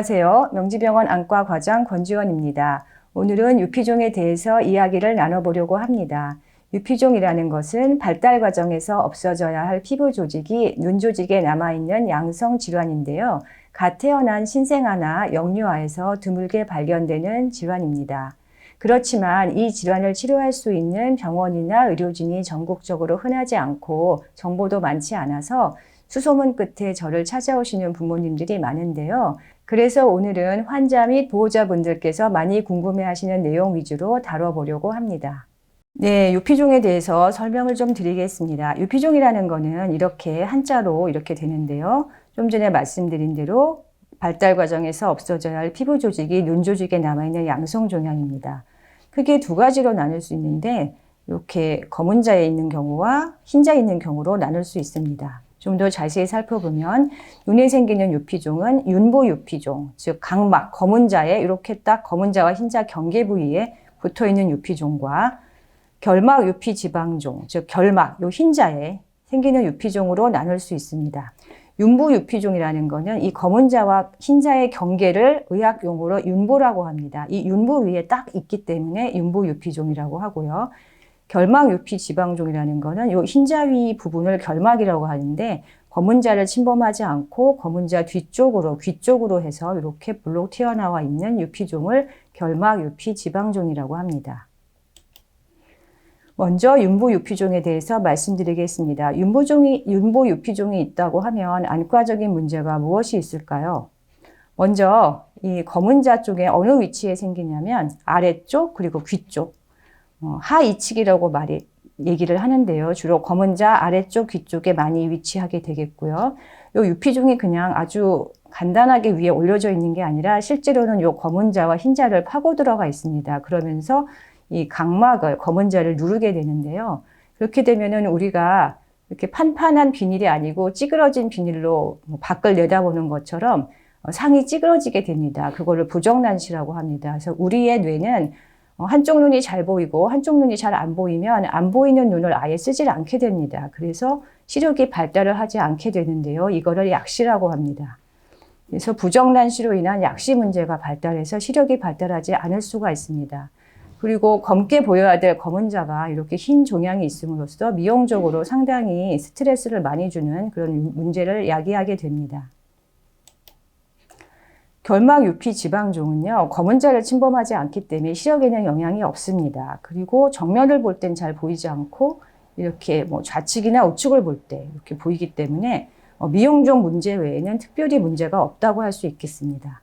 안녕하세요. 명지병원 안과 과장 권지원입니다. 오늘은 유피종에 대해서 이야기를 나눠보려고 합니다. 유피종이라는 것은 발달 과정에서 없어져야 할 피부 조직이 눈 조직에 남아있는 양성 질환인데요. 갓 태어난 신생아나 영유아에서 드물게 발견되는 질환입니다. 그렇지만 이 질환을 치료할 수 있는 병원이나 의료진이 전국적으로 흔하지 않고 정보도 많지 않아서 수소문 끝에 저를 찾아오시는 부모님들이 많은데요. 그래서 오늘은 환자 및 보호자분들께서 많이 궁금해하시는 내용 위주로 다뤄보려고 합니다. 네, 유피종에 대해서 설명을 좀 드리겠습니다. 유피종이라는 거는 이렇게 한자로 이렇게 되는데요. 좀 전에 말씀드린 대로 발달 과정에서 없어져야 할 피부 조직이 눈 조직에 남아있는 양성 종양입니다. 크게 두 가지로 나눌 수 있는데 이렇게 검은 자에 있는 경우와 흰자에 있는 경우로 나눌 수 있습니다. 좀 더 자세히 살펴보면 눈에 생기는 유피종은 윤부 유피종, 즉 각막, 검은 자에 이렇게 딱 검은 자와 흰자 경계 부위에 붙어있는 유피종과 결막 유피 지방종, 즉 결막, 요 흰자에 생기는 유피종으로 나눌 수 있습니다. 윤부 유피종이라는 거는 이 검은 자와 흰자의 경계를 의학 용어로 윤부라고 합니다. 이 윤부 위에 딱 있기 때문에 윤부 유피종이라고 하고요. 결막 유피 지방종이라는 거는 요 흰자 위 부분을 결막이라고 하는데 검은 자를 침범하지 않고 검은 자 뒤쪽으로 귀 쪽으로 해서 이렇게 볼록 튀어나와 있는 유피종을 결막 유피 지방종이라고 합니다. 먼저 윤부 유피종에 대해서 말씀드리겠습니다. 윤부 유피종이 있다고 하면 안과적인 문제가 무엇이 있을까요? 먼저 이 검은 자 쪽에 어느 위치에 생기냐면 아래쪽 그리고 귀 쪽. 하이측이라고 얘기를 하는데요. 주로 검은 자 아래쪽 귀 쪽에 많이 위치하게 되겠고요. 요 유피종이 그냥 아주 간단하게 위에 올려져 있는 게 아니라 실제로는 요 검은 자와 흰자를 파고 들어가 있습니다. 그러면서 이 각막을, 검은 자를 누르게 되는데요. 그렇게 되면은 우리가 이렇게 판판한 비닐이 아니고 찌그러진 비닐로 밖을 내다보는 것처럼 상이 찌그러지게 됩니다. 그거를 부정난시라고 합니다. 그래서 우리의 뇌는 한쪽 눈이 잘 보이고 한쪽 눈이 잘 안 보이면 안 보이는 눈을 아예 쓰질 않게 됩니다. 그래서 시력이 발달을 하지 않게 되는데요. 이거를 약시라고 합니다. 그래서 부정난시로 인한 약시 문제가 발달해서 시력이 발달하지 않을 수가 있습니다. 그리고 검게 보여야 될 검은 자가 이렇게 흰 종양이 있음으로써 미용적으로 상당히 스트레스를 많이 주는 그런 문제를 야기하게 됩니다. 결막 유피 지방종은요, 검은 자를 침범하지 않기 때문에 시력에는 영향이 없습니다. 그리고 정면을 볼 땐 잘 보이지 않고 이렇게 좌측이나 우측을 볼 때 이렇게 보이기 때문에 미용적 문제 외에는 특별히 문제가 없다고 할 수 있겠습니다.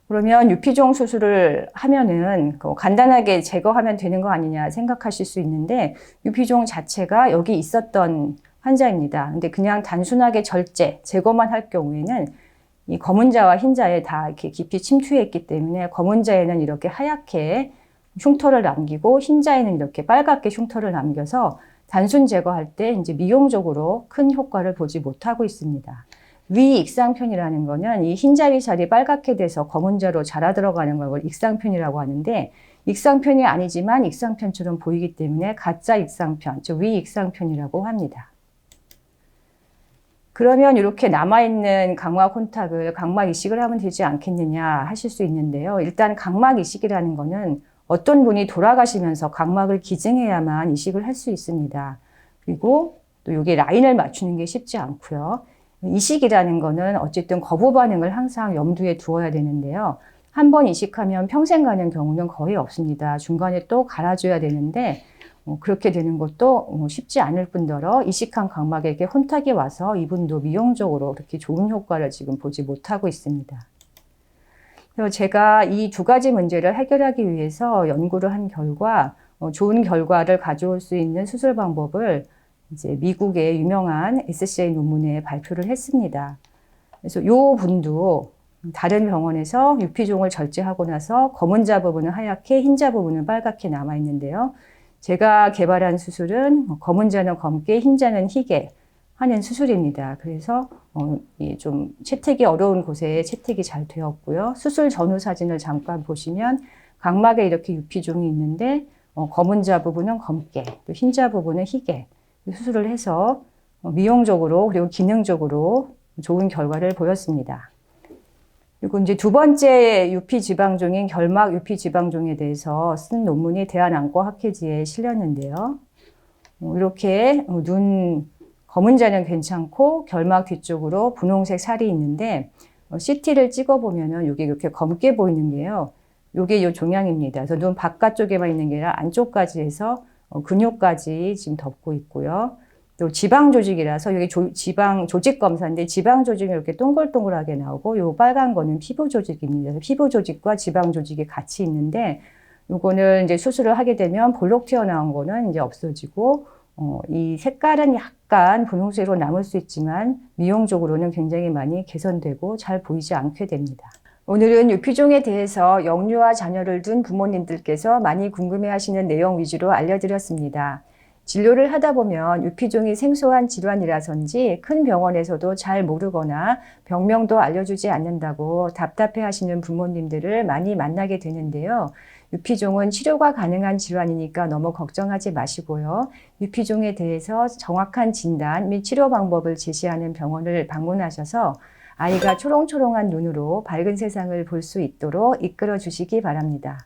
그러면 유피종 수술을 하면은 간단하게 제거하면 되는 거 아니냐 생각하실 수 있는데 유피종 자체가 여기 있었던 환자입니다. 근데 그냥 단순하게 제거만 할 경우에는 이 검은 자와 흰자에 다 이렇게 깊이 침투해 있기 때문에 검은 자에는 이렇게 하얗게 흉터를 남기고 흰자에는 이렇게 빨갛게 흉터를 남겨서 단순 제거할 때 이제 미용적으로 큰 효과를 보지 못하고 있습니다. 위 익상편이라는 거는 이 흰자 위살이 빨갛게 돼서 검은 자로 자라 들어가는 걸 익상편이라고 하는데 익상편이 아니지만 익상편처럼 보이기 때문에 가짜 익상편, 즉 위 익상편이라고 합니다. 그러면 이렇게 남아있는 각막 혼탁을 각막 이식을 하면 되지 않겠느냐 하실 수 있는데요. 일단 각막 이식이라는 거는 어떤 분이 돌아가시면서 각막을 기증해야만 이식을 할 수 있습니다. 그리고 또 여기 라인을 맞추는 게 쉽지 않고요. 이식이라는 거는 어쨌든 거부 반응을 항상 염두에 두어야 되는데요. 한 번 이식하면 평생 가는 경우는 거의 없습니다. 중간에 또 갈아줘야 되는데 그렇게 되는 것도 쉽지 않을 뿐더러 이식한 각막에 이렇게 혼탁이 와서 이분도 미용적으로 그렇게 좋은 효과를 지금 보지 못하고 있습니다. 그래서 제가 이 두 가지 문제를 해결하기 위해서 연구를 한 결과 좋은 결과를 가져올 수 있는 수술 방법을 이제 미국의 유명한 SCA 논문에 발표를 했습니다. 그래서 이 분도 다른 병원에서 유피종을 절제하고 나서 검은 자 부분은 하얗게 흰자 부분은 빨갛게 남아 있는데요. 제가 개발한 수술은 검은 자는 검게 흰자는 희게 하는 수술입니다. 그래서 좀 채택이 어려운 곳에 채택이 잘 되었고요. 수술 전후 사진을 잠깐 보시면 각막에 이렇게 유피종이 있는데 검은 자 부분은 검게 또 흰자 부분은 희게 수술을 해서 미용적으로 그리고 기능적으로 좋은 결과를 보였습니다. 그리고 이제 두 번째 유피 지방종인 결막 유피 지방종에 대해서 쓴 논문이 대한안과학회지에 실렸는데요. 이렇게 눈 검은 자는 괜찮고 결막 뒤쪽으로 분홍색 살이 있는데 CT를 찍어보면은 이게 이렇게 검게 보이는 게요. 이게 이 종양입니다. 그래서 눈 바깥쪽에만 있는 게 아니라 안쪽까지 해서 근육까지 지금 덮고 있고요. 또 지방 조직이라서 이게 지방 조직 검사인데 지방 조직이 이렇게 동글동글하게 나오고 요 빨간 거는 피부 조직입니다. 그래서 피부 조직과 지방 조직이 같이 있는데 요거는 이제 수술을 하게 되면 볼록 튀어나온 거는 이제 없어지고 이 색깔은 약간 분홍색으로 남을 수 있지만 미용적으로는 굉장히 많이 개선되고 잘 보이지 않게 됩니다. 오늘은 유피종에 대해서 영유아 자녀를 둔 부모님들께서 많이 궁금해하시는 내용 위주로 알려드렸습니다. 진료를 하다 보면 유피종이 생소한 질환이라서인지 큰 병원에서도 잘 모르거나 병명도 알려주지 않는다고 답답해 하시는 부모님들을 많이 만나게 되는데요. 유피종은 치료가 가능한 질환이니까 너무 걱정하지 마시고요. 유피종에 대해서 정확한 진단 및 치료 방법을 제시하는 병원을 방문하셔서 아이가 초롱초롱한 눈으로 밝은 세상을 볼 수 있도록 이끌어 주시기 바랍니다.